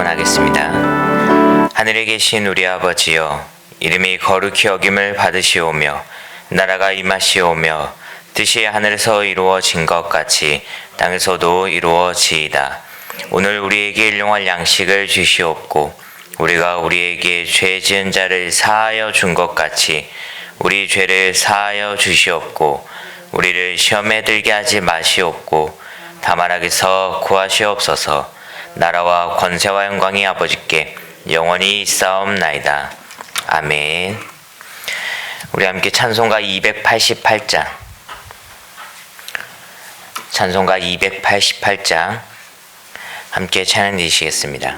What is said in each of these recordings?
기도하겠습니다. 하늘에 계신 우리 아버지여, 이름이 거룩히 여김을 받으시오며 나라가 임하시오며 뜻이 하늘에서 이루어진 것 같이 땅에서도 이루어지이다. 오늘 우리에게 일용할 양식을 주시옵고 우리가 우리에게 죄 지은 자를 사하여 준 것 같이 우리 죄를 사하여 주시옵고 우리를 시험에 들게 하지 마시옵고 다만 악에서 구하시옵소서. 나라와 권세와 영광이 아버지께 영원히 있사옵나이다. 아멘. 우리 함께 찬송가 288장, 찬송가 288장 함께 찬양 드리시겠습니다.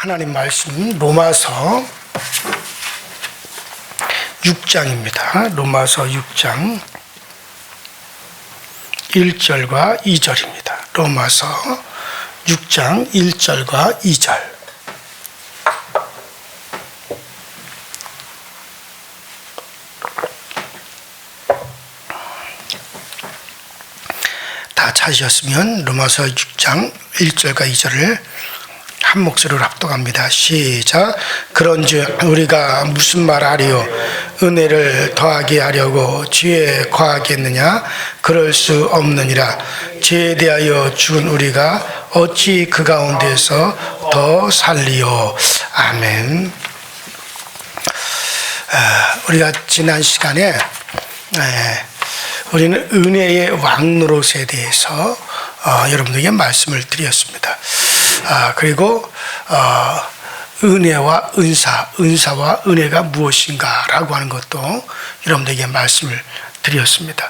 하나님 말씀 로마서 6장입니다. 로마서 6장 1절과 2절입니다. 로마서 6장 1절과 2절. 다 찾으셨으면 로마서 6장 1절과 2절을 한 목소리로 합독합니다. 시작. 그런즉 우리가 무슨 말하리요? 은혜를 더하게 하려고 죄에 거하겠느냐? 그럴 수 없느니라. 죄에 대하여 죽은 우리가 어찌 그 가운데서 더 살리요? 아멘. 우리가 지난 시간에 우리는 은혜의 왕노릇에 대해서 여러분들에게 말씀을 드렸습니다. 그리고 은혜와 은사와 은혜가 무엇인가라고 하는 것도 여러분들에게 말씀을 드렸습니다.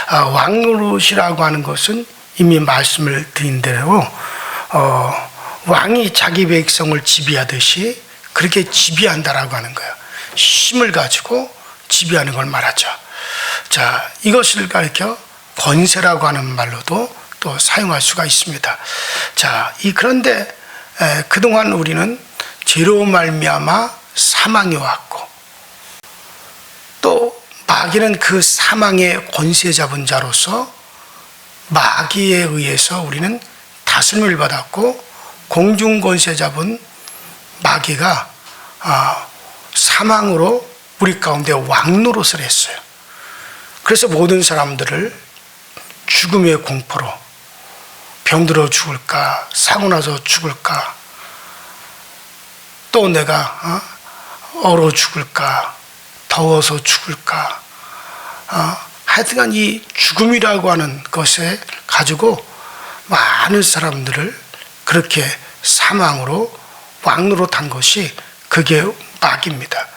왕노릇이라고 하는 것은 이미 말씀을 드린 대로 왕이 자기 백성을 지배하듯이 그렇게 지배한다라고 하는 거예요. 힘을 가지고 지배하는 걸 말하죠. 자, 이것을 가리켜 권세라고 하는 말로도 또 사용할 수가 있습니다. 자, 그런데 그동안 우리는 죄로 말미암아 사망이 왔고, 또 마귀는 그 사망의 권세 잡은 자로서 마귀에 의해서 우리는 다스림을 받았고, 공중 권세 잡은 마귀가 사망으로 우리 가운데 왕노릇을 했어요. 그래서 모든 사람들을 죽음의 공포로, 병들어 죽을까, 사고 나서 죽을까, 또 내가 얼어 죽을까, 더워서 죽을까, 하여튼간 이 죽음이라고 하는 것에 가지고 많은 사람들을 그렇게 사망으로 왕노릇한 것이 그게 마귀입니다.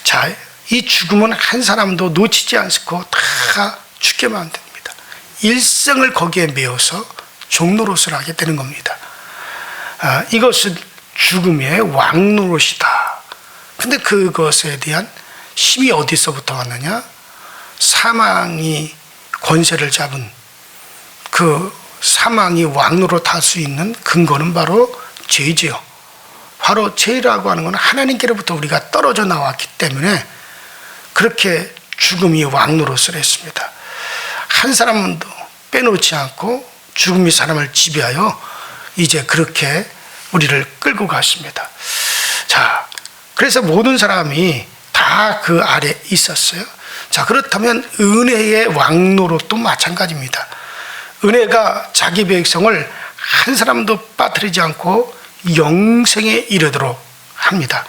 자, 이 죽음은 한 사람도 놓치지 않고 다 죽게 만듭니다. 일생을 거기에 메어서 종노릇을 하게 되는 겁니다. 이것은 죽음의 왕노릇이다. 근데 그것에 대한 힘이 어디서부터 왔느냐? 사망이 권세를 잡은 그 사망이 왕노릇할 수 있는 근거는 바로 죄지요. 바로 죄라고 하는 것은 하나님께로부터 우리가 떨어져 나왔기 때문에 그렇게 죽음이 왕노릇을 했습니다. 한 사람도 빼놓지 않고 죽음이 사람을 지배하여 이제 그렇게 우리를 끌고 갔습니다. 자, 그래서 모든 사람이 다 그 아래 있었어요. 자, 그렇다면 은혜의 왕노릇도 마찬가지입니다. 은혜가 자기 백성을 한 사람도 빠뜨리지 않고 영생에 이르도록 합니다.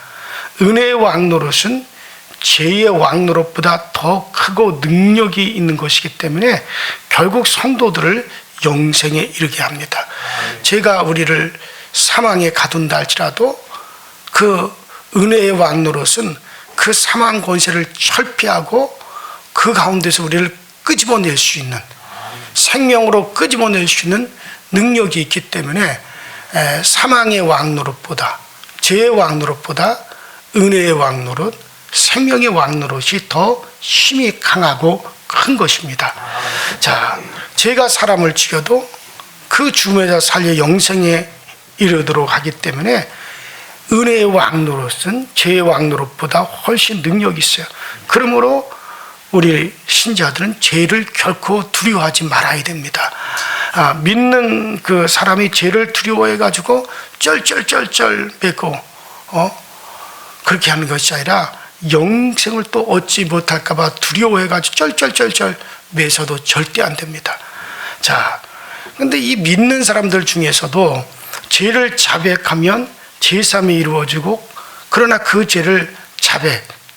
은혜의 왕노릇은 죄의 왕노릇보다 더 크고 능력이 있는 것이기 때문에 결국 성도들을 영생에 이르게 합니다. 죄가 우리를 사망에 가둔다 할지라도 그 은혜의 왕노릇은 그 사망 권세를 철폐하고 그 가운데서 우리를 끄집어낼 수 있는, 생명으로 끄집어낼 수 있는 능력이 있기 때문에 사망의 왕노릇보다, 죄의 왕노릇보다 은혜의 왕노릇, 생명의 왕노릇이 더 힘이 강하고 큰 것입니다. 자, 죄가 사람을 죽여도 그 죽음에서 살려 영생에 이르도록 하기 때문에 은혜의 왕노릇은 죄의 왕노릇보다 훨씬 능력이 있어요. 그러므로 우리 신자들은 죄를 결코 두려워하지 말아야 됩니다. 믿는 그 사람이 죄를 두려워해가지고 쩔쩔쩔쩔 매고 그렇게 하는 것이 아니라 영생을 또 얻지 못할까봐 두려워해가지고 쩔쩔쩔쩔 매서도 절대 안 됩니다. 자, 근데 이 믿는 사람들 중에서도 죄를 자백하면 제삼이 이루어지고, 그러나 그 죄를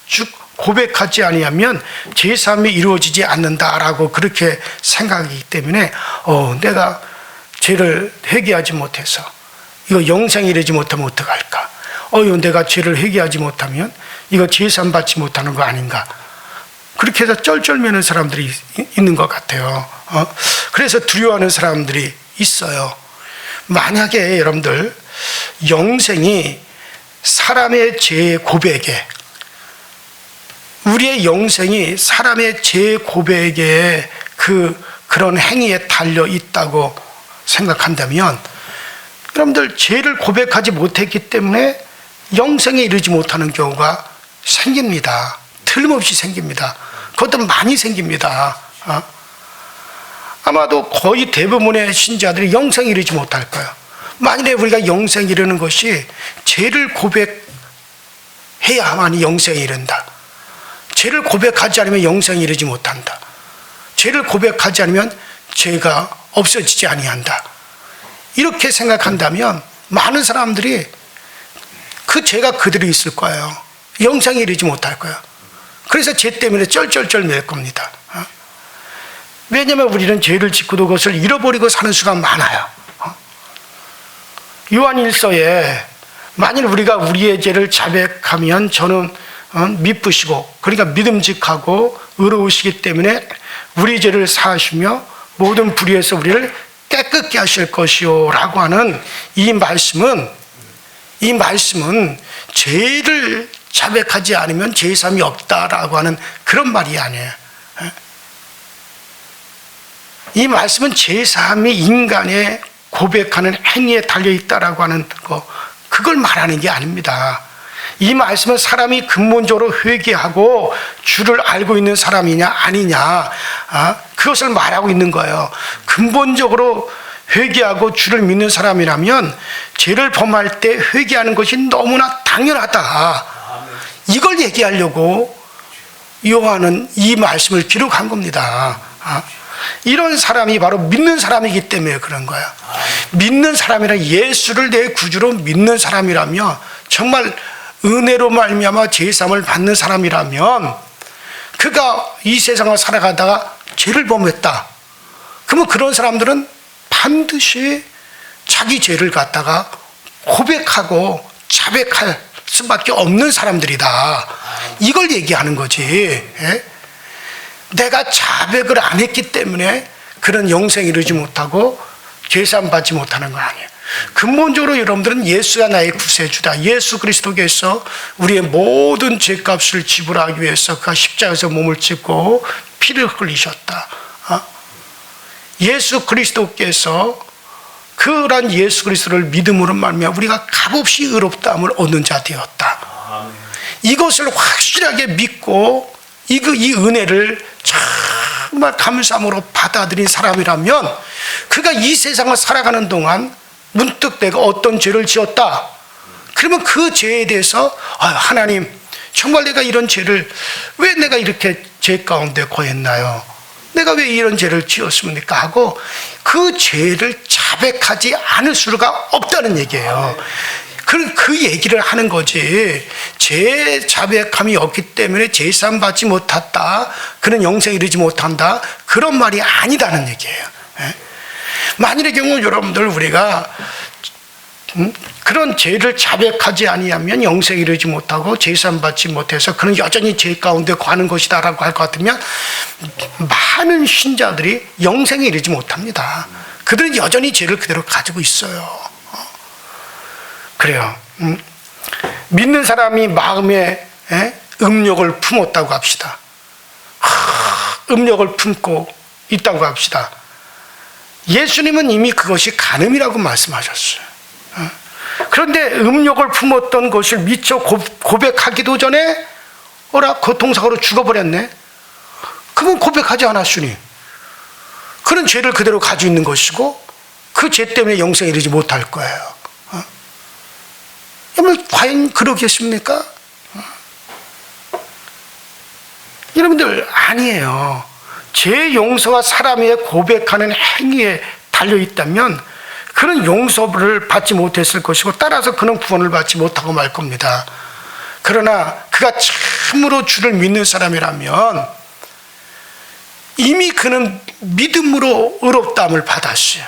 쭉 고백하지 아니하면 제삼이 이루어지지 않는다라고 그렇게 생각하기 때문에 내가 죄를 회개하지 못해서 이거 영생에 이르지 못하면 어떡할까? 내가 죄를 회개하지 못하면 이거 제삼 받지 못하는 거 아닌가? 그렇게 해서 쩔쩔매는 사람들이 있는 것 같아요. 그래서 두려워하는 사람들이 있어요. 만약에 여러분들 영생이 사람의 죄 고백에, 우리의 영생이 사람의 죄 고백에 그런 행위에 달려 있다고 생각한다면, 여러분들 죄를 고백하지 못했기 때문에 영생에 이르지 못하는 경우가 생깁니다. 틀림없이 생깁니다. 그것도 많이 생깁니다. 아마도 거의 대부분의 신자들이 영생에 이르지 못할 거예요. 만일에 우리가 영생에 이르는 것이 죄를 고백해야만이 영생에 이른다. 죄를 고백하지 않으면 영생에 이르지 못한다. 죄를 고백하지 않으면 죄가 없어지지 아니한다. 이렇게 생각한다면 많은 사람들이 그 죄가 그대로 있을 거예요. 영생에 이르지 못할 거예요. 그래서 죄 때문에 쩔쩔쩔 맬 겁니다. 왜냐하면 우리는 죄를 짓고도 그것을 잃어버리고 사는 수가 많아요. 요한일서에 만일 우리가 우리의 죄를 자백하면 저는 미쁘시고 그러니까 믿음직하고 의로우시기 때문에 우리 죄를 사하시며 모든 불의에서 우리를 깨끗게 하실 것이요 라고 하는 이 말씀은 죄를 자백하지 않으면 죄사함이 없다라고 하는 그런 말이 아니에요. 이 말씀은 죄사함이 인간의 고백하는 행위에 달려있다라고 하는 거, 그걸 말하는 게 아닙니다. 이 말씀은 사람이 근본적으로 회개하고 주를 알고 있는 사람이냐 아니냐, 그것을 말하고 있는 거예요. 근본적으로 회개하고 주를 믿는 사람이라면 죄를 범할 때 회개하는 것이 너무나 당연하다, 이걸 얘기하려고 요한은 이 말씀을 기록한 겁니다. 이런 사람이 바로 믿는 사람이기 때문에 그런 거야. 믿는 사람이라, 예수를 내 구주로 믿는 사람이라면, 정말 은혜로 말미암아 죄사함을 받는 사람이라면, 그가 이 세상을 살아가다가 죄를 범했다, 그러면 그런 사람들은 반드시 자기 죄를 갖다가 고백하고 자백할 수밖에 없는 사람들이다, 이걸 얘기하는 거지. 내가 자백을 안 했기 때문에 그런 영생에 이르지 못하고 죄사함 받지 못하는 건 아니에요. 근본적으로 여러분들은 예수가 나의 구세주다, 예수 그리스도께서 우리의 모든 죄값을 지불하기 위해서 그가 십자가에서 몸을 찢고 피를 흘리셨다. 예수 그리스도께서, 그런 예수 그리스도를 믿음으로 말미암아 우리가 값없이 의롭다함을 얻는 자 되었다. 이것을 확실하게 믿고 이 은혜를 정말 감사함으로 받아들인 사람이라면, 그가 이 세상을 살아가는 동안 문득 내가 어떤 죄를 지었다, 그러면 그 죄에 대해서 하나님, 정말 내가 이런 죄를 왜 내가 이렇게 죄 가운데 거했나요? 내가 왜 이런 죄를 지었습니까? 하고 그 죄를 자백하지 않을 수가 없다는 얘기예요. 그 얘기를 하는 거지. 죄 자백함이 없기 때문에 죄사함 받지 못했다, 그는 영생에 이르지 못한다, 그런 말이 아니다는 얘기예요. 만일의 경우 여러분들, 우리가 그런 죄를 자백하지 아니하면 영생에 이르지 못하고 죄사함 받지 못해서 그는 여전히 죄 가운데 거하는 것이다 라고 할 것 같으면, 많은 신자들이 영생에 이르지 못합니다. 그들은 여전히 죄를 그대로 가지고 있어요. 그래요. 믿는 사람이 마음에 음욕을 품었다고 합시다. 음욕을 품고 있다고 합시다. 예수님은 이미 그것이 간음이라고 말씀하셨어요. 그런데 음욕을 품었던 것을 미처 고백하기도 전에 교통사고로 죽어버렸네. 그건 고백하지 않았으니 그런 죄를 그대로 가지고 있는 것이고, 그 죄 때문에 영생에 이르지 못할 거예요. 과연 그러겠습니까? 여러분들, 아니에요. 죄 용서와 사람의 고백하는 행위에 달려있다면 그는 용서를 받지 못했을 것이고, 따라서 그는 구원을 받지 못하고 말 겁니다. 그러나 그가 참으로 주를 믿는 사람이라면 이미 그는 믿음으로 의롭다함을 받았어요.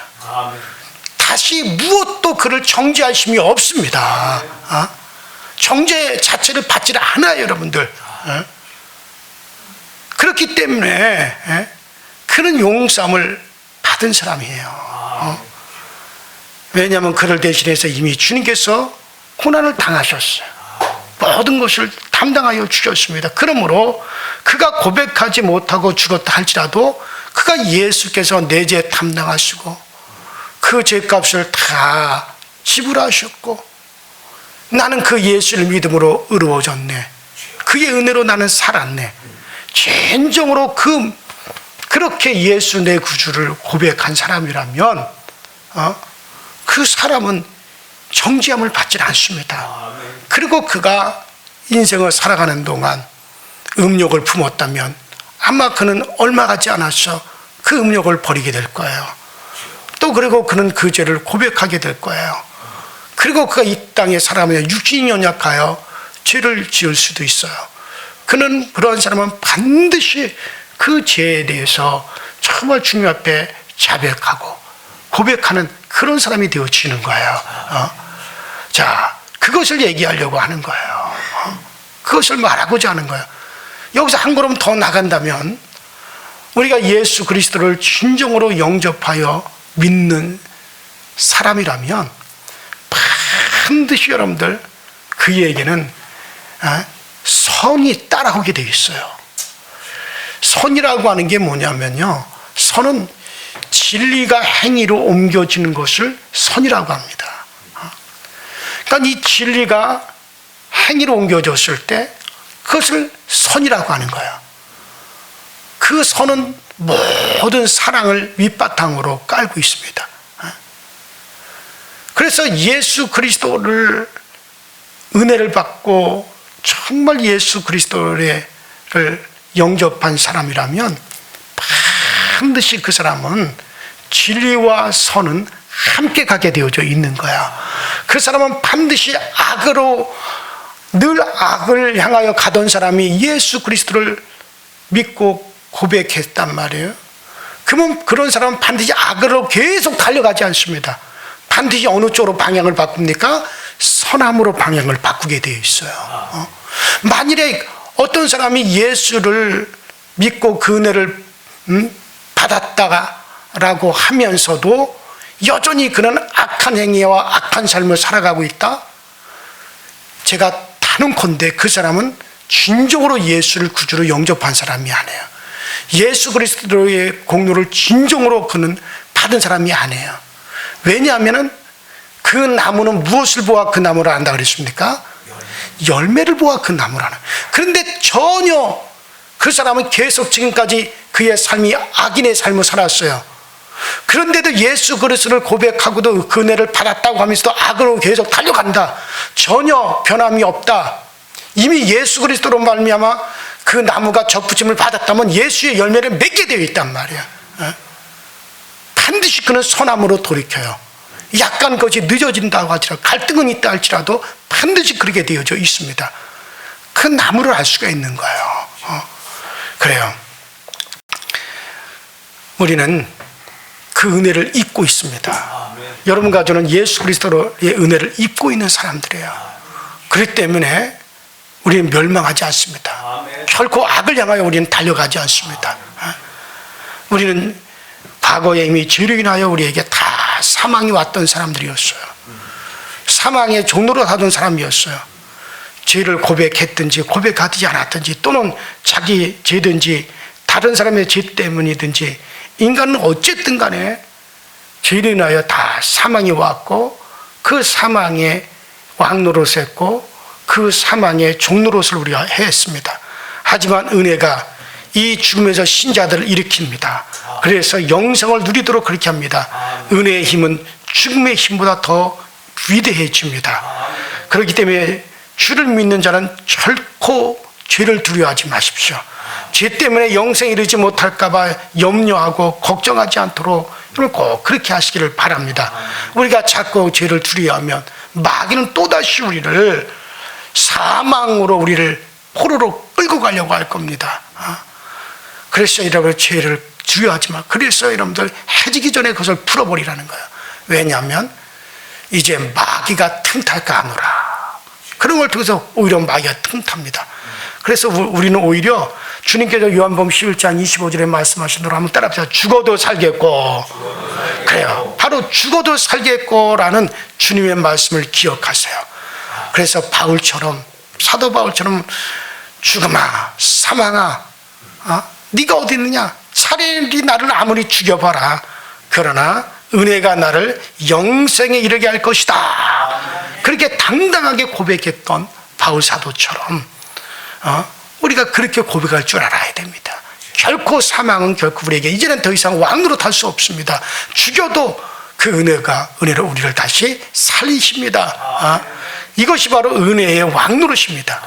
다시 무엇도 그를 정죄할 힘이 없습니다. 정죄 자체를 받지를 않아요, 여러분들. 그렇기 때문에 그는 용서함을 받은 사람이에요. 왜냐하면 그를 대신해서 이미 주님께서 고난을 당하셨어요. 모든 것을 담당하여 주셨습니다. 그러므로 그가 고백하지 못하고 죽었다 할지라도 그가 예수께서 내 죄 담당하시고 그 죄값을 다 지불하셨고, 나는 그 예수를 믿음으로 의로워졌네, 그의 은혜로 나는 살았네, 진정으로 그렇게 예수 내 구주를 고백한 사람이라면 그 사람은 정죄함을 받지 않습니다. 그리고 그가 인생을 살아가는 동안 음욕을 품었다면 아마 그는 얼마 가지 않아서 그 음욕을 버리게 될 거예요. 또 그리고 그는 그 죄를 고백하게 될 거예요. 그리고 그가 이 땅에 살아가며 육신이 연약하여 죄를 지을 수도 있어요. 그런 사람은 반드시 그 죄에 대해서 정말 주님 앞에 자백하고 고백하는 그런 사람이 되어지는 거예요. 자, 그것을 얘기하려고 하는 거예요. 그것을 말하고자 하는 거예요. 여기서 한 걸음 더 나간다면 우리가 예수 그리스도를 진정으로 영접하여 믿는 사람이라면 반드시 여러분들 그에게는 선이 따라오게 되어 있어요. 선이라고 하는 게 뭐냐면요, 선은 진리가 행위로 옮겨지는 것을 선이라고 합니다. 그러니까 이 진리가 행위로 옮겨졌을 때 그것을 선이라고 하는 거예요. 그 선은 모든 사랑을 밑바탕으로 깔고 있습니다. 그래서 예수 그리스도를 은혜를 받고 정말 예수 그리스도를 영접한 사람이라면 반드시 그 사람은 진리와 선은 함께 가게 되어져 있는 거야. 그 사람은 반드시 늘 악을 향하여 가던 사람이 예수 그리스도를 믿고 고백했단 말이에요. 그러면 그런 사람은 반드시 악으로 계속 달려가지 않습니다. 반드시 어느 쪽으로 방향을 바꿉니까? 선함으로 방향을 바꾸게 되어 있어요. 만일에 어떤 사람이 예수를 믿고 그 은혜를 받았다라고 하면서도 여전히 그는 악한 행위와 악한 삶을 살아가고 있다? 제가 단언컨대 그 사람은 진정으로 예수를 구주로 영접한 사람이 아니에요. 예수 그리스도의 공로를 진정으로 그는 받은 사람이 아니에요. 왜냐하면 그 나무는 무엇을 보아 그 나무를 안다 그랬습니까? 열매를 보아 그 나무를 아는. 그런데 전혀 그 사람은 계속 지금까지 그의 삶이 악인의 삶을 살았어요. 그런데도 예수 그리스도를 고백하고도 그 은혜를 받았다고 하면서도 악으로 계속 달려간다. 전혀 변함이 없다. 이미 예수 그리스도로 말미암아 그 나무가 접붙임을 받았다면 예수의 열매를 맺게 되어 있단 말이야. 반드시 그는 선함으로 돌이켜요. 약간 그것이 늦어진다고 할지라도, 갈등은 있다 할지라도 반드시 그렇게 되어져 있습니다. 그 나무를 알 수가 있는 거예요. 그래요. 우리는 그 은혜를 입고 있습니다. 여러분과 저는 예수 그리스도의 은혜를 입고 있는 사람들이에요. 그렇기 때문에 우리는 멸망하지 않습니다. 결코 악을 향하여 우리는 달려가지 않습니다. 우리는 과거에 이미 죄로 인하여 우리에게 다 사망이 왔던 사람들이었어요. 사망의 종로로 하던 사람이었어요. 죄를 고백했든지 고백하지 않았든지, 또는 자기 죄든지 다른 사람의 죄 때문이든지, 인간은 어쨌든 간에 죄로 인하여 다 사망이 왔고 그 사망의 왕노릇했고 그 사망의 종노릇을 우리가 했습니다. 하지만 은혜가 이 죽음에서 신자들을 일으킵니다. 그래서 영생을 누리도록 그렇게 합니다. 은혜의 힘은 죽음의 힘보다 더 위대해집니다. 그렇기 때문에 주를 믿는 자는 결코 죄를 두려워하지 마십시오. 죄 때문에 영생에 이르지 못할까 봐 염려하고 걱정하지 않도록 여러분 꼭 그렇게 하시기를 바랍니다. 우리가 자꾸 죄를 두려워하면 마귀는 또다시 우리를 사망으로, 우리를 포로로 끌고 가려고 할 겁니다. 그래서 여러분 죄를 두려워하지 마. 그래서 여러분들 해지기 전에 그것을 풀어버리라는 거예요. 왜냐하면 이제 마귀가 틈탈까 하노라. 그런 걸 통해서 오히려 마귀가 틈탑니다. 그래서 우리는 오히려 주님께서 요한복음 11장 25절에 말씀하신 대로 한번 따라합시다. 죽어도 살겠고. 그래요. 바로 죽어도 살겠고라는 주님의 말씀을 기억하세요. 그래서 바울처럼, 사도 바울처럼 죽음아, 사망아, 네가 어디 있느냐? 차라리 나를 아무리 죽여봐라. 그러나 은혜가 나를 영생에 이르게 할 것이다. 그렇게 당당하게 고백했던 바울 사도처럼 우리가 그렇게 고백할 줄 알아야 됩니다. 결코 사망은 결코 우리에게 이제는 더 이상 왕노릇 할 수 없습니다. 죽여도 그 은혜로 우리를 다시 살리십니다. 이것이 바로 은혜의 왕노릇입니다.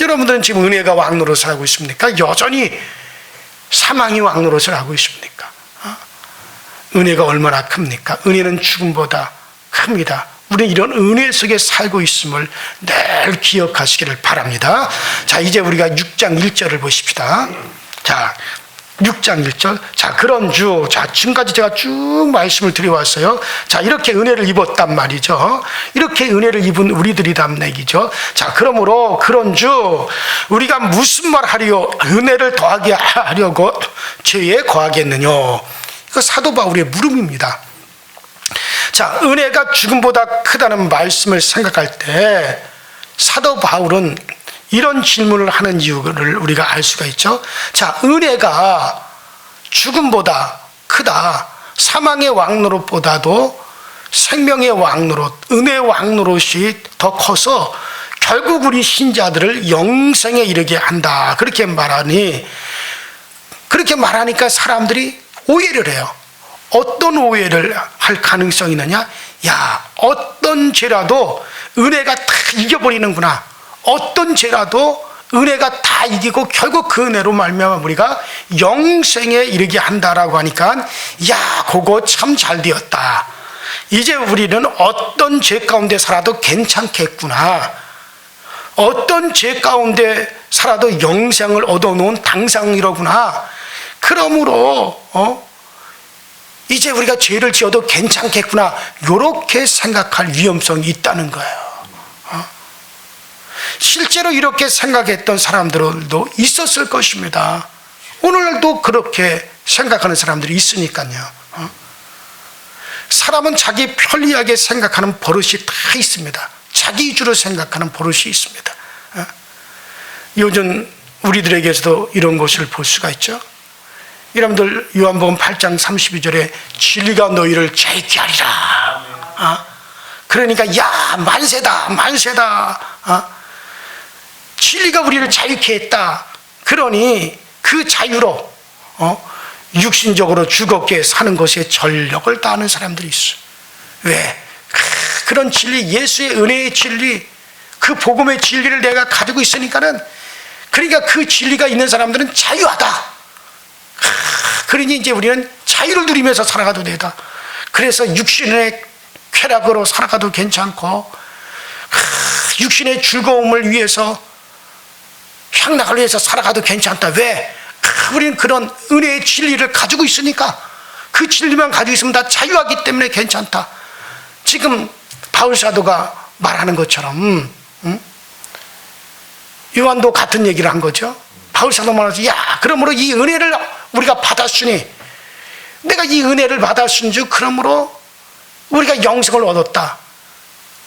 여러분들은 지금 은혜가 왕노릇을 하고 있습니까? 여전히 사망이 왕노릇을 하고 있습니까? 은혜가 얼마나 큽니까? 은혜는 죽음보다 큽니다. 우리는 이런 은혜 속에 살고 있음을 늘 기억하시기를 바랍니다. 자, 이제 우리가 6장 1절을 보십시다. 자, 6장 1절. 자, 그런 주. 자, 지금까지 제가 쭉 말씀을 드려왔어요. 자, 이렇게 은혜를 입었단 말이죠. 이렇게 은혜를 입은 우리들이란 얘기죠. 자, 그러므로 그런 주, 우리가 무슨 말 하리요? 은혜를 더하게 하려고 죄에 거하겠느냐? 이거 사도 바울의 물음입니다. 자, 은혜가 죽음보다 크다는 말씀을 생각할 때 사도 바울은 이런 질문을 하는 이유를 우리가 알 수가 있죠. 자, 은혜가 죽음보다 크다. 사망의 왕노릇보다도 생명의 왕노릇, 은혜의 왕노릇이 더 커서 결국 우리 신자들을 영생에 이르게 한다. 그렇게 말하니까 사람들이 오해를 해요. 어떤 오해를 할 가능성이 있느냐? 야, 어떤 죄라도 은혜가 다 이겨버리는구나. 어떤 죄라도 은혜가 다 이기고 결국 그 은혜로 말미암아 우리가 영생에 이르게 한다라고 하니까, 야, 그거 참 잘 되었다. 이제 우리는 어떤 죄 가운데 살아도 괜찮겠구나. 어떤 죄 가운데 살아도 영생을 얻어놓은 당상이로구나. 그러므로 이제 우리가 죄를 지어도 괜찮겠구나. 이렇게 생각할 위험성이 있다는 거예요. 실제로 이렇게 생각했던 사람들도 있었을 것입니다. 오늘도 그렇게 생각하는 사람들이 있으니까요. 사람은 자기 편리하게 생각하는 버릇이 다 있습니다. 자기 위주로 생각하는 버릇이 있습니다. 요즘 우리들에게서도 이런 것을 볼 수가 있죠. 여러분들 요한복음 8장 32절에 진리가 너희를 자유케 하리라. 그러니까 야, 만세다. 진리가 우리를 자유케 했다. 그러니 그 자유로 육신적으로 즐겁게 사는 것에 전력을 다하는 사람들이 있어. 왜? 그런 진리, 예수의 은혜의 진리, 그 복음의 진리를 내가 가지고 있으니까는, 그러니까 그 진리가 있는 사람들은 자유하다. 그러니 이제 우리는 자유를 누리면서 살아가도 되다. 그래서 육신의 쾌락으로 살아가도 괜찮고, 육신의 즐거움을 위해서, 향락을 위해서 살아가도 괜찮다. 왜? 우리는 그런 은혜의 진리를 가지고 있으니까, 그 진리만 가지고 있으면 다 자유하기 때문에 괜찮다. 지금 바울 사도가 말하는 것처럼 요한도 같은 얘기를 한 거죠. 바울 사도 말하죠. 야, 그러므로 이 은혜를 우리가 받았으니, 내가 이 은혜를 받았은 줄, 그러므로 우리가 영생을 얻었다.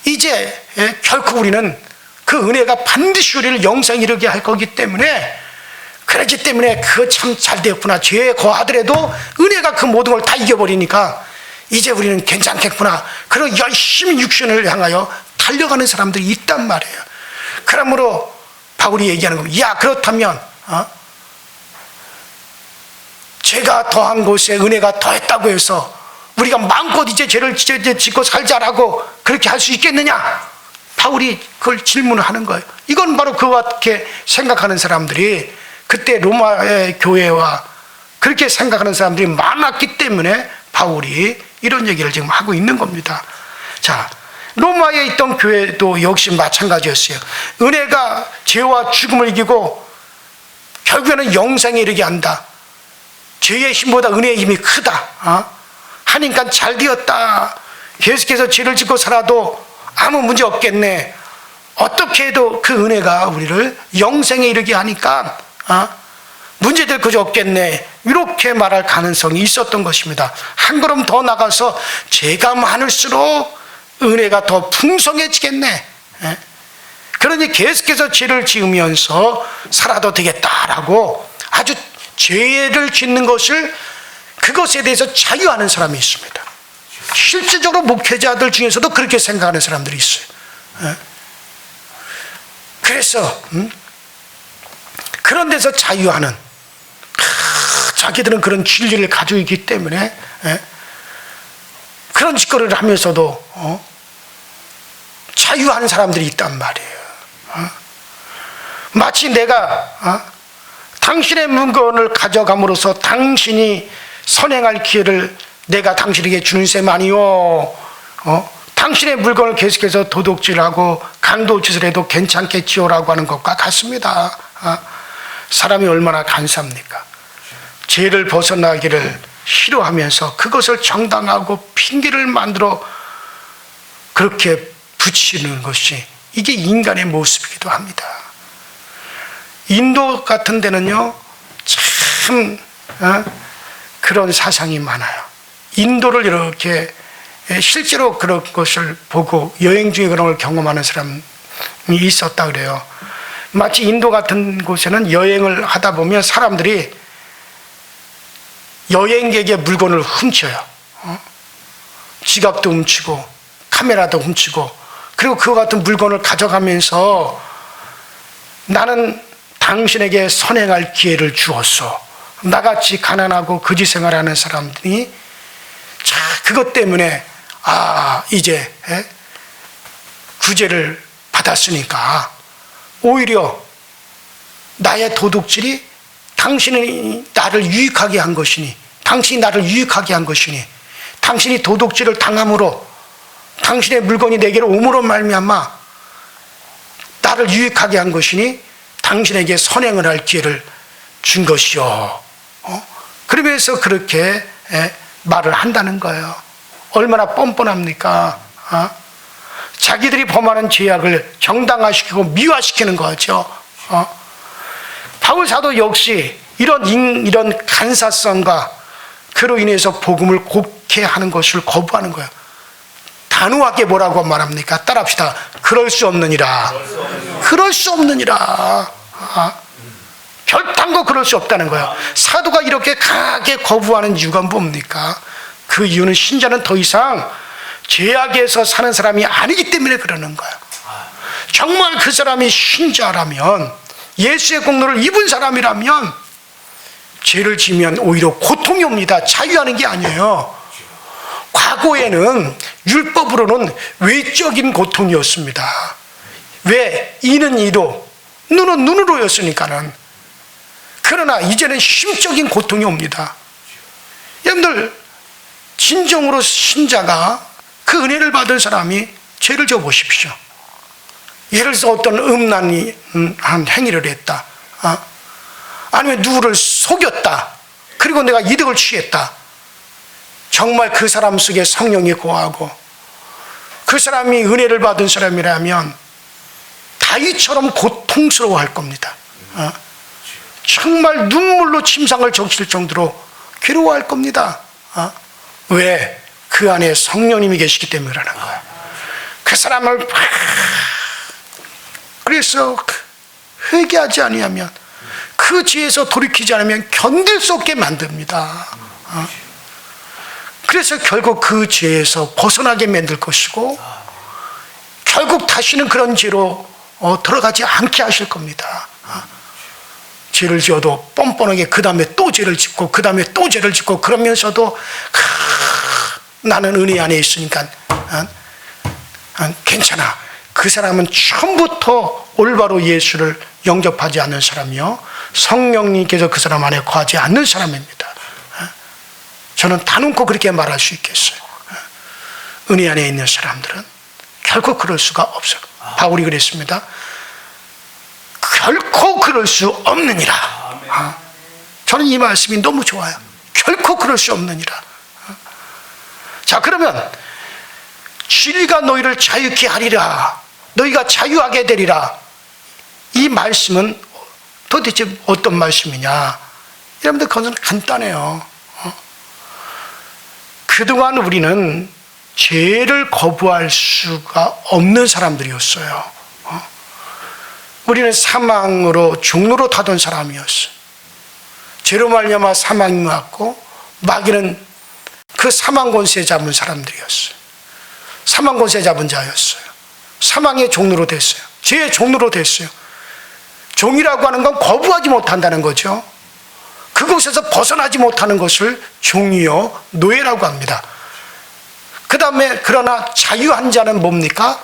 이제 결코 우리는 그 은혜가 반드시 우리를 영생에 이르게 할 거기 때문에, 그렇기 때문에 그거 참 잘 되었구나. 죄에 거하더라도 은혜가 그 모든 걸 다 이겨버리니까 이제 우리는 괜찮겠구나. 그리고 열심히 육신을 향하여 달려가는 사람들이 있단 말이에요. 그러므로 바울이 얘기하는 겁니다. 야, 그렇다면 죄가 더한 곳에 은혜가 더했다고 해서 우리가 마음껏 이제 죄를 짓고 살자라고 그렇게 할 수 있겠느냐? 바울이 그걸 질문을 하는 거예요. 이건 바로 그와 같게 생각하는 사람들이, 그때 로마의 교회와 그렇게 생각하는 사람들이 많았기 때문에 바울이 이런 얘기를 지금 하고 있는 겁니다. 자, 로마에 있던 교회도 역시 마찬가지였어요. 은혜가 죄와 죽음을 이기고 결국에는 영생에 이르게 한다. 죄의 힘보다 은혜의 힘이 크다. 하니까 잘 되었다. 계속해서 죄를 짓고 살아도 아무 문제 없겠네. 어떻게 해도 그 은혜가 우리를 영생에 이르게 하니까 문제될 것이 없겠네. 이렇게 말할 가능성이 있었던 것입니다. 한 걸음 더 나가서 죄가 많을수록 은혜가 더 풍성해지겠네. 그러니 계속해서 죄를 지으면서 살아도 되겠다라고 아주 죄를 짓는 것을, 그것에 대해서 자유하는 사람이 있습니다. 실질적으로 목회자들 중에서도 그렇게 생각하는 사람들이 있어요. 그래서 그런 데서 자유하는, 자기들은 그런 진리를 가지고 있기 때문에 그런 짓거리를 하면서도 자유하는 사람들이 있단 말이에요. 마치 내가 당신의 물건을 가져감으로써 당신이 선행할 기회를 내가 당신에게 주는 셈 아니요. 당신의 물건을 계속해서 도둑질하고 강도짓을 해도 괜찮겠지요라고 하는 것과 같습니다. 사람이 얼마나 간사합니까? 죄를 벗어나기를 싫어하면서 그것을 정당하고 핑계를 만들어 그렇게 붙이는 것이 이게 인간의 모습이기도 합니다. 인도 같은 데는요 참 그런 사상이 많아요. 인도를 이렇게 실제로 그런 것을 보고 여행 중에 그런 걸 경험하는 사람이 있었다 그래요. 마치 인도 같은 곳에는 여행을 하다 보면 사람들이 여행객의 물건을 훔쳐요. 지갑도 훔치고 카메라도 훔치고, 그리고 그와 같은 물건을 가져가면서 나는 당신에게 선행할 기회를 주었어. 나같이 가난하고 거지 생활하는 사람들이 자 그것 때문에 이제 구제를 받았으니까 오히려 나의 도둑질이 당신이 나를 유익하게 한 것이니, 당신이 나를 유익하게 한 것이니, 당신이 도둑질을 당함으로 당신의 물건이 내게로 오므로 말미암아 나를 유익하게 한 것이니 당신에게 선행을 할 기회를 준 것이요. 그러면서 그렇게 말을 한다는 거예요. 얼마나 뻔뻔합니까? 자기들이 범하는 죄악을 정당화시키고 미화시키는 거죠. 바울 사도 역시 이런 간사성과 그로 인해서 복음을 곡해하는 것을 거부하는 거예요. 단호하게 뭐라고 말합니까? 따라합시다. 그럴 수 없느니라. 그럴 수 없느니라. 결단코 그럴 수 없다는 거예요. 사도가 이렇게 강하게 거부하는 이유가 뭡니까? 그 이유는 신자는 더 이상 죄악에서 사는 사람이 아니기 때문에 그러는 거예요. 정말 그 사람이 신자라면, 예수의 공로를 입은 사람이라면 죄를 지면 오히려 고통이 옵니다. 자유하는 게 아니에요. 과거에는 율법으로는 외적인 고통이었습니다. 왜? 이는 이로, 눈은 눈으로였으니까는. 그러나 이제는 심적인 고통이 옵니다. 여러분들 진정으로 신자가 그 은혜를 받은 사람이 죄를 져 보십시오. 예를 들어서 어떤 음란한 행위를 했다, 아니면 누구를 속였다, 그리고 내가 이득을 취했다. 정말 그 사람 속에 성령이 거하고 그 사람이 은혜를 받은 사람이라면 다윗처럼 고통스러워할 겁니다. 정말 눈물로 침상을 적실 정도로 괴로워할 겁니다. 왜? 그 안에 성령님이 계시기 때문에 그러는 거예요. 그 사람을 그래서 회개하지 아니하면, 그 죄에서 돌이키지 않으면 견딜 수 없게 만듭니다. 그래서 결국 그 죄에서 벗어나게 만들 것이고, 결국 다시는 그런 죄로 들어가지 않게 하실 겁니다. 죄를 지어도 뻔뻔하게 그 다음에 또 죄를 짓고 그 다음에 또 죄를 짓고, 그러면서도 나는 은혜 안에 있으니까 괜찮아. 그 사람은 처음부터 올바로 예수를 영접하지 않는 사람이요, 성령님께서 그 사람 안에 거하지 않는 사람입니다. 저는 단언코 그렇게 말할 수 있겠어요. 은혜 안에 있는 사람들은 결코 그럴 수가 없어요. 바울이 그랬습니다. 결코 그럴 수 없느니라. 저는 이 말씀이 너무 좋아요. 결코 그럴 수 없느니라. 자, 그러면 진리가 너희를 자유케 하리라, 너희가 자유하게 되리라, 이 말씀은 도대체 어떤 말씀이냐? 여러분들 그것은 간단해요. 그동안 우리는 죄를 거부할 수가 없는 사람들이었어요. 우리는 사망으로 종로로 타던 사람이었어요. 죄로 말미암아 사망이 왔고, 마귀는 그 사망 권세 잡은 사람들이었어요. 사망 권세 잡은 자였어요. 사망의 종로로 됐어요. 죄의 종로로 됐어요. 종이라고 하는 건 거부하지 못한다는 거죠. 그곳에서 벗어나지 못하는 것을 종이요, 노예라고 합니다. 그 다음에 그러나 자유한 자는 뭡니까?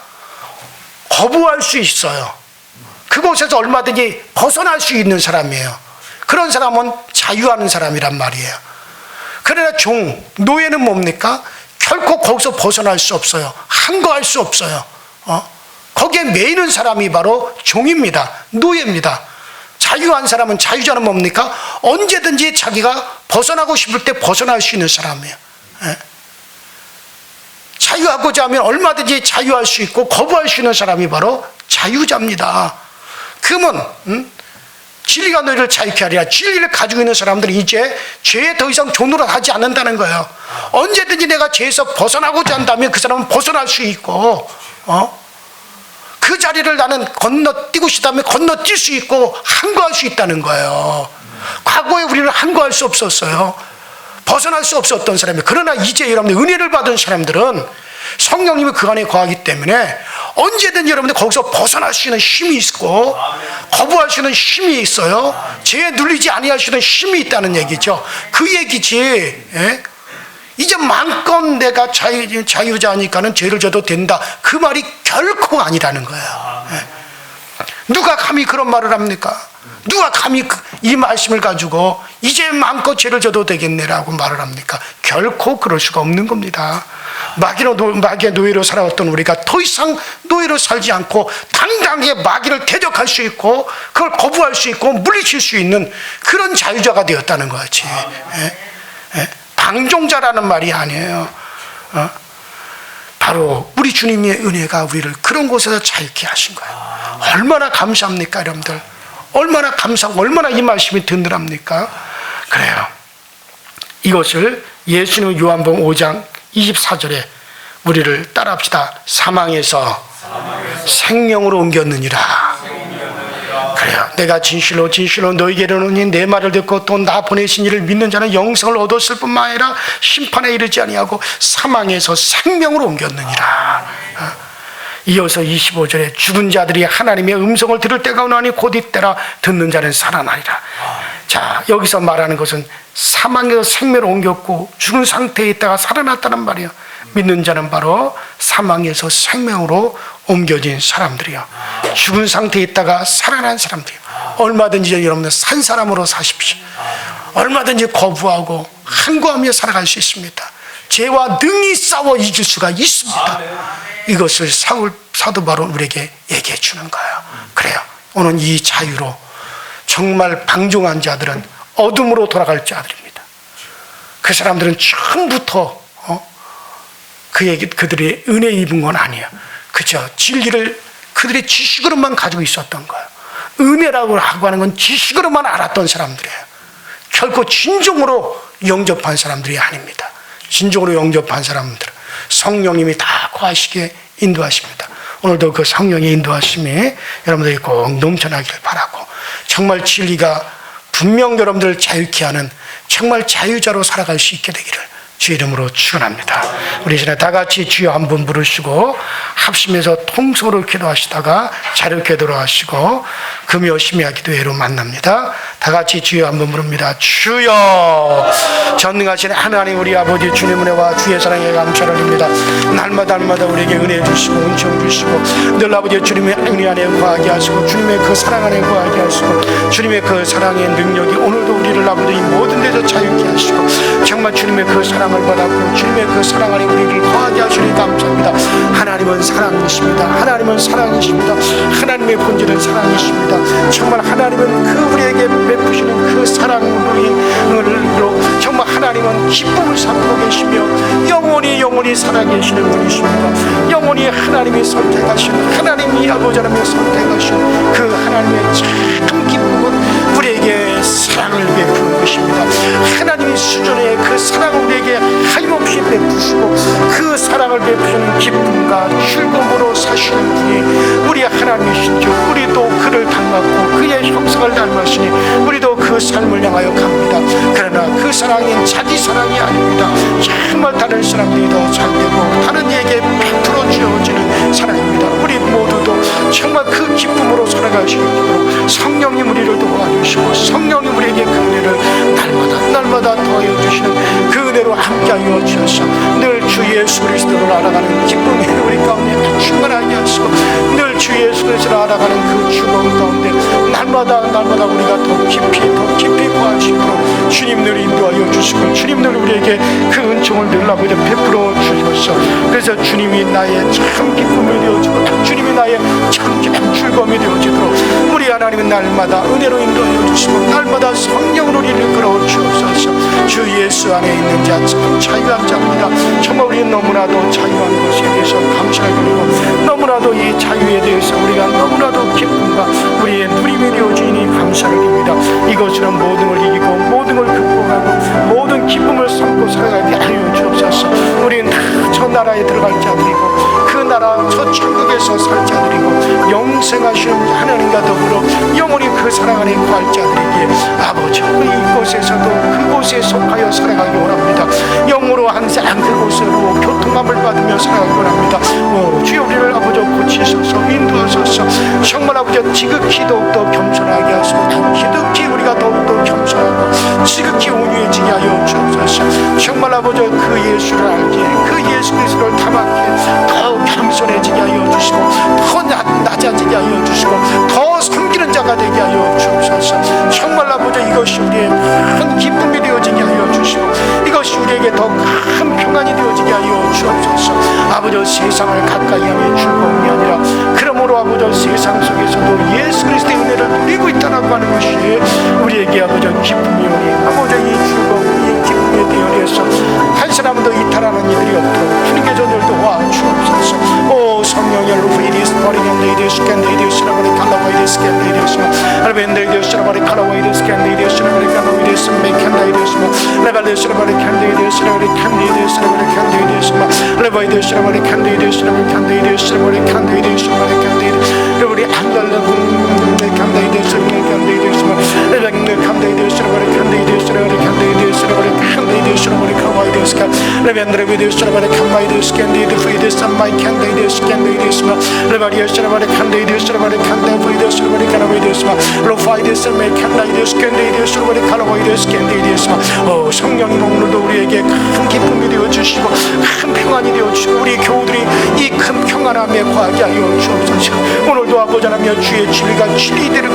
거부할 수 있어요. 그곳에서 얼마든지 벗어날 수 있는 사람이에요. 그런 사람은 자유하는 사람이란 말이에요. 그러나 종, 노예는 뭡니까? 결코 거기서 벗어날 수 없어요. 한거할 수 없어요. 거기에 매이는 사람이 바로 종입니다. 노예입니다. 자유한 사람은, 자유자는 뭡니까? 언제든지 자기가 벗어나고 싶을 때 벗어날 수 있는 사람이에요. 자유하고자 하면 얼마든지 자유할 수 있고 거부할 수 있는 사람이 바로 자유자입니다. 그러면 진리가 너희를 자유케 하리라. 진리를 가지고 있는 사람들은 이제 죄에 더 이상 종노릇 하지 않는다는 거예요. 언제든지 내가 죄에서 벗어나고자 한다면 그 사람은 벗어날 수 있고 그 자리를 나는 건너뛰고 싶다면 건너뛸 수 있고 항거할 수 있다는 거예요. 과거에 우리는 항거할 수 없었어요. 벗어날 수 없었던 사람이에요. 그러나 이제 여러분들 은혜를 받은 사람들은 성령님이 그 안에 거하기 때문에 언제든지 여러분들 거기서 벗어날 수 있는 힘이 있고 거부할 수 있는 힘이 있어요. 죄에 눌리지 아니할 수 있는 힘이 있다는 얘기죠. 그 얘기지. 예? 이제 마음껏 내가 자유자니까는 죄를 져도 된다, 그 말이 결코 아니라는 거예요. 예. 누가 감히 그런 말을 합니까? 누가 감히 이 말씀을 가지고 이제 마음껏 죄를 져도 되겠네라고 말을 합니까? 결코 그럴 수가 없는 겁니다. 마귀의 노예로 살아왔던 우리가 더 이상 노예로 살지 않고 당당하게 마귀를 대적할 수 있고 그걸 거부할 수 있고 물리칠 수 있는 그런 자유자가 되었다는 거지. 방종자라는 말이 아니에요. 바로 우리 주님의 은혜가 우리를 그런 곳에서 자유케 하신 거예요. 얼마나 감사합니까, 여러분들? 얼마나 감사하고 얼마나 이 말씀이 든든합니까? 그래요. 이것을 예수님은 요한복음 5장 24절에 우리를 따라합시다. 사망에서 생명으로 옮겼느니라. 그래요. 내가 진실로 진실로 너희에게 이르노니 내 말을 듣고 또 나 보내신 이를 믿는 자는 영생을 얻었을 뿐만 아니라 심판에 이르지 아니하고 사망에서 생명으로 옮겼느니라. 이어서 25절에 죽은 자들이 하나님의 음성을 들을 때가 오나니 곧 이때라. 듣는 자는 살아나리라. 자, 여기서 말하는 것은 사망에서 생명으로 옮겼고 죽은 상태에 있다가 살아났다는 말이에요. 믿는 자는 바로 사망에서 생명으로 옮겨진 사람들이요. 죽은 상태에 있다가 살아난 사람들이요. 얼마든지 여러분들 산 사람으로 사십시오. 얼마든지 거부하고 항거하며 살아갈 수 있습니다. 죄와 능히 싸워 이길 수가 있습니다. 이것을 사도 바로 우리에게 얘기해 주는 거예요. 그래요. 오늘 이 자유로 정말 방종한 자들은 어둠으로 돌아갈 자들입니다. 그 사람들은 처음부터 그들이 은혜 입은 건 아니에요. 그죠? 진리를 그들의 지식으로만 가지고 있었던 거예요. 은혜라고 하는 건 지식으로만 알았던 사람들이에요. 결코 진정으로 영접한 사람들이 아닙니다. 진정으로 영접한 사람들, 성령님이 다 거하시게 인도하십니다. 오늘도 그 성령의 인도하심이 여러분들이 꼭 넘쳐나기를 바라고, 정말 진리가 분명 여러분들을 자유케 하는 정말 자유자로 살아갈 수 있게 되기를 주 이름으로 축원합니다. 우리 이제 다 같이 주여 한번 부르시고 합심해서 통성으로 기도하시다가 자유케 돌아가시고 금요 심야 기도회로 만납니다. 다 같이 주여 한번 부릅니다. 주여. 전능하신 하나님 우리 아버지 주님 은혜와 주의 사랑에 감사를 드립니다. 날마다 우리에게 은혜 주시고 은총 주시고 늘 아버지 주님의 은혜 안에 거하게 하시고 주님의 그 사랑 안에 거하게 하시고 주님의 그 사랑의 능력이 오늘도 우리를 아버지 모든 데서 자유케 하시고 정말 주님의 그 사랑을 받았고 주님의 그 사랑 안에 우리를 거하게 하시니 감사합니다. 하나님은 사랑이십니다. 하나님은 사랑이십니다. 하나님의 본질은 사랑이십니다. 정말 하나님은 그 우리에게 베푸시는 그 사랑으로 정말 하나님은 기쁨을 삼고 계시며 영원히 살아계시는 분이십니다. 영원히 하나님이 선택하신, 하나님이 아버지 하나님이 선택하신 그 하나님의 참 기쁨은 우리에게 사랑을 베푸는 것입니다. 하나님의 수준의 그 사랑을 우리에게 하염없이 베푸시고 그 사랑을 베푸시는 기쁨과 즐거움으로 사시는 분이 우리 하나님이시죠. 우리도 그를 닮았고 그의 형상을 닮았으니 우리도 그 삶을 향하여 갑니다. 그러나 그 사랑은 자기 사랑이 아닙니다. 정말 다른 사람들이 더 잘되고 다른 이에게 베풀어 주어지는 사랑입니다. 우리 모두도 정말 그 기쁨으로 살아갈 수 있도록 성령님 우리를 도와주시고 성령님 우리에게 그 은혜를 날마다 더하여 주시는 그 은혜로 함께하여 주셔서 늘 주 예수 그리스도를 알아가는 기쁨이 우리 가운데 충만하게 하시고 늘 주 예수 그리스도를 알아가는 그 즐거움 가운데 날마다 우리가 더 깊이 구할 수 있도록 주님들 인도하여 주시고 주님들 우리에게 그 은총을 늘 아버지 베풀어 주셔서 그래서 주님이 나의 참 기쁨이 되어지고 주님이 나의 참 즐거움이 되어지도록 우리 하나님은 날마다 은혜로 인도하여 주시고 날마다 성령으로 우리를 끌어 주옵소서. 주 예수 안에 있는 자 참 자유한 자입니다. 정말 우리는 너무나도 자유한 것에 대해서 감사를 드리고 너무나도 이 자유에 대해서 우리가 너무나도 기쁨과 우리의 누림이 되어지니 감사를 드립니다. 이것으로 모든 걸 이기고 모든 걸 극복하고 모든 기쁨을 삼고 살아가게 하여 주옵소서. 우리는 다 저 나라에 들어갈 자들이고 그 나라 저 천국에서 살 자들이고 영생하시는 하나님과 더불어 영원히 그 사랑 안에 구할 자들이기에 아버지 이곳에서도 그곳에 속하여 살아가기 원합니다. 영으로 항상 그곳으로 교통함을 받으며 살아가기 원합니다. 주여 우리를 아버지 고치소서 인도하소서. 정말 아버지 지극히 더욱더 겸손하게 하시고 지극히 우리가 더욱더 겸손하고 지극히 온유해지게 하여 주옵소서. 정말 아버지 그 예수를 알기에 그 예수 그리스도를 닮았기에 더욱 겸손해지게 하여 주시고 더 낮아지게 하여 주시고 더 섬기는 자가 되게 하여 주옵소서. 정말 아버지 이것이 우리의 큰 기쁨이 되어지게 하여 주시고 이것이 우리에게 더 큰 평안이 되어지게 하여 주옵소서. 아버지 세상을 가까이 하면 즐거움이 아니라 그러므로 아버지 세상 속에서도 예수 그리스도의 은혜를 누리고 있다라고 하는 것이 우리에게 아버지 기쁨이오니 아버지 이 즐거움 이 기쁨에 대하여서 한 사람도 이탈하는 이들이 없도록 주님께서 늘 도와주옵소서. 오 성령의 루이디스 버리겐데이디스 캔데이디스 라버리 칼라와이디스 캔데이디스 알벤데이디스 라버리 칼라와이디스 캔데이디스 라버리 칼라와이디스 메캔데이디스 레발디스 라버리 캔데이디스 라버리 캔데이디스 라버리 캔데이디스 레바이디스 라버리 캔데이디스 라버리 캔데이디스 라버리 캔데이디스 라버리 캔데이디스 라버리 안달라군 캔데이디스 캔데이디스 레벨네 캔데이디스 라버리 캔데이디스 라버리 캔데이디스 라버리 캔데이디스 라버리 칼라와이디스 레벤드레비디스 라버리 캔마이디스 캔데이디스 피디스 마이 캔데이디스 캔데이디스 레바리스 라버리 캔데이디스 라버리 캔데이디스 라버리 칼라와이디스 로파이디스 메 캔데이디스 캔데이디스 라버리 칼라와이디스 캔데이디스 오 성령님 오늘도 우리에게 큰 기쁨이 되어 주시고 큰 평안이 되어 주시고 우리 교우들이 이 큰 평안함에 거하게 하여 주옵소서. 오늘도 아버지 하나님 주의 진리가 진리대로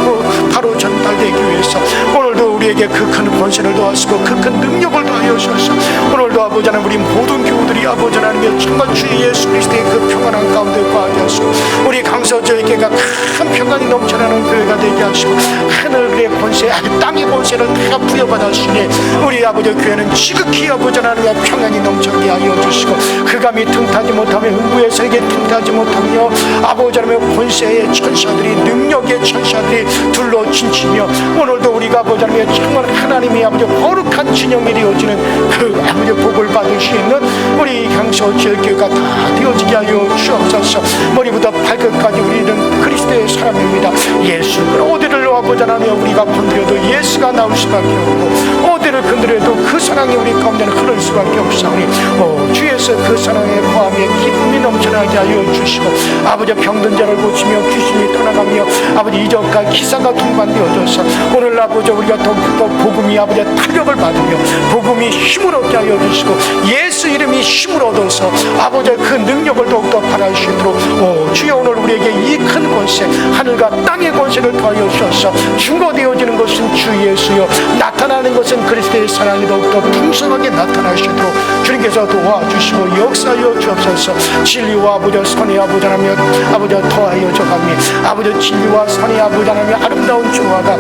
바로 전달되기 위해서 오늘도 우리에게 그 큰 권세를 더하시고 그 큰 능력을 더하여 주셔서 오늘도 아버지 하나님 우리 모든 교우들이 아버지 하나님의 정말 주 예수 그리스도의 그 평안한 가운데 거하게 하시고 우리 강서저에게가 큰 평안이 넘쳐나는 교회가 되게 하시고 하늘의 권세 땅의 권세를 다 부여받았으니 우리 아버지 교회는 지극히 아버지 하나님의 평안이 넘쳐나게 하여 주시고 그감이 틈타지 못하며 흥부의 세계 틈타지 못하며 아버지 하나님의 권세의 천사들이 능력의 천사들이 둘러 진치며 오늘도 우리가 아버지 하나님의 정말 하나님의 아버지 거룩한 진영이 되어지는 그 아버지 복을 받을 수 있는 우리 강서 지역교회가 다 되어지게 하여 주옵소서. 머리부터 발끝까지 우리는 그리스도의 사람입니다. 예수 어디를 아버지 하나님 우리가 건드려도 예수가 나올 수밖에 없고 어디를 건드려도 그 사랑이 우리 가운데는 흐를 수밖에 없사오니 주에서 그 사랑의 거함에 기쁨이 넘쳐나게 하여 주시고 아버지 병든 자를 고치며 귀신이 떠나가며 아버지 이적과 기사가 동반되어져서 오늘 아버지 우리가 더욱더 복음이 아버지 탄력을 받으며 복음이 힘을 얻게 하여 주시고 예수 이름이 힘을 얻어서 아버지 그 능력을 더욱더 발할 수 있도록 주여 오늘 우리에게 이 큰 권세 하늘과 땅의 권세를 더하여 주셔서 증거되어지는 것은 주 예수여 나타나는 것은 그리스도의 사랑이 더욱더 풍성하게 나타나시도록 주님께서 도와주시고 역사하여 주옵소서. 진리와 아버지 선의 아버지 하나며 아버지 더하여 저감이 아버지 진리와 선의 아버지 하나며 아름다운 조화가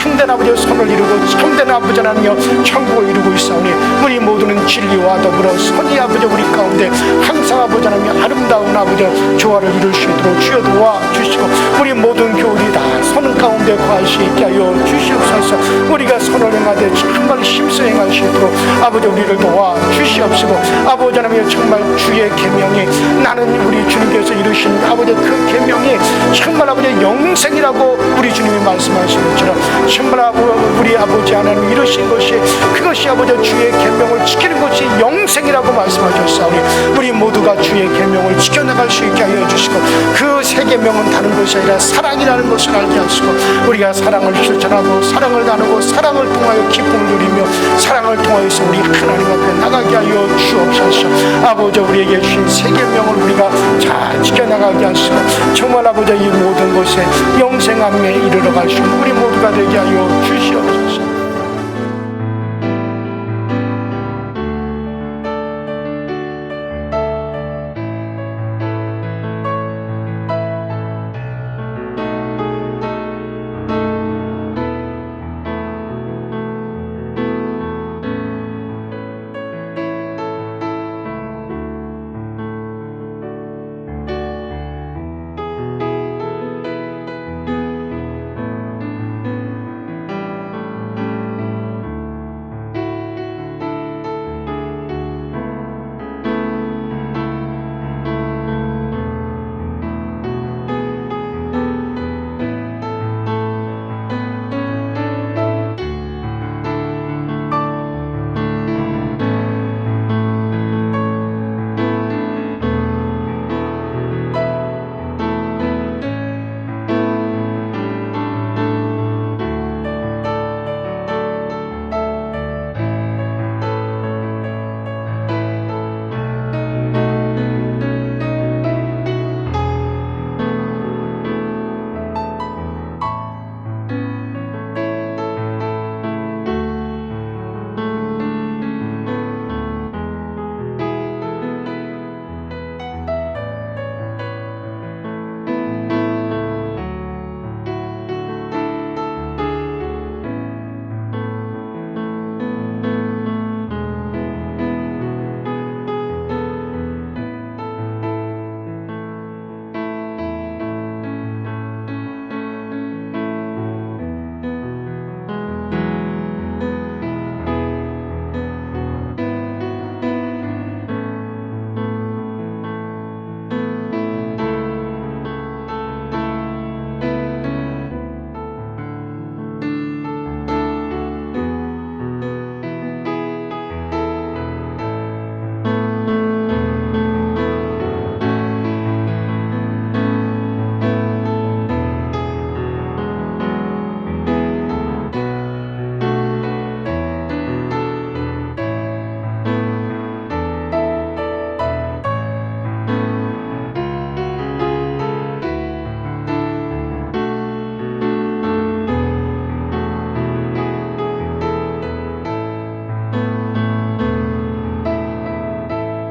참된 아버지 선을 이루고 참된 아버지 하나며 천국을 이루고 있사오니 우리 모두는 진리와 더불어 선의 아버지 우리 가운데 항상 아버지 하나며 아름다운 아버지 조화를 이룰 수 있도록 주여 도와주시고 우리 모든 교우들이 다 선 가운데 거할 수 있게 하여 주시옵소서. 우리가 선을 행하되 정말 힘써 행할 수 있도록 아버지 우리를 도와주시옵시고 아버지 하나며 정말 주의 계명이 나는 우리 주님께서 이루신 아버지 그 계명이 정말 아버지 영생이라고 우리 주님이 말씀하신 것처럼 정말 우리 아버지 하나님 이루신 것이 그것이 아버지 주의 계명을 지키는 것이 영생이라고 말씀하셨사오니 우리 모두가 주의 계명을 지켜나갈 수 있게 하여 주시고 그 세 계명은 다른 것이 아니라 사랑이라는 것을 알게 하시고 우리가 사랑을 실천하고 사랑을 나누고 사랑을 통하여 기쁨을 누리며 사랑을 통하여서 우리 하나님 앞에 나가게 하여 주옵소서. 아버지 우리에게 주신 세 계명을 우리가 잘 지켜나가게 하시고 정말 아버지 이 모든 것에 영생함에 이르러 갈 수 있는 우리 모두가 되게 하여 주시옵소서.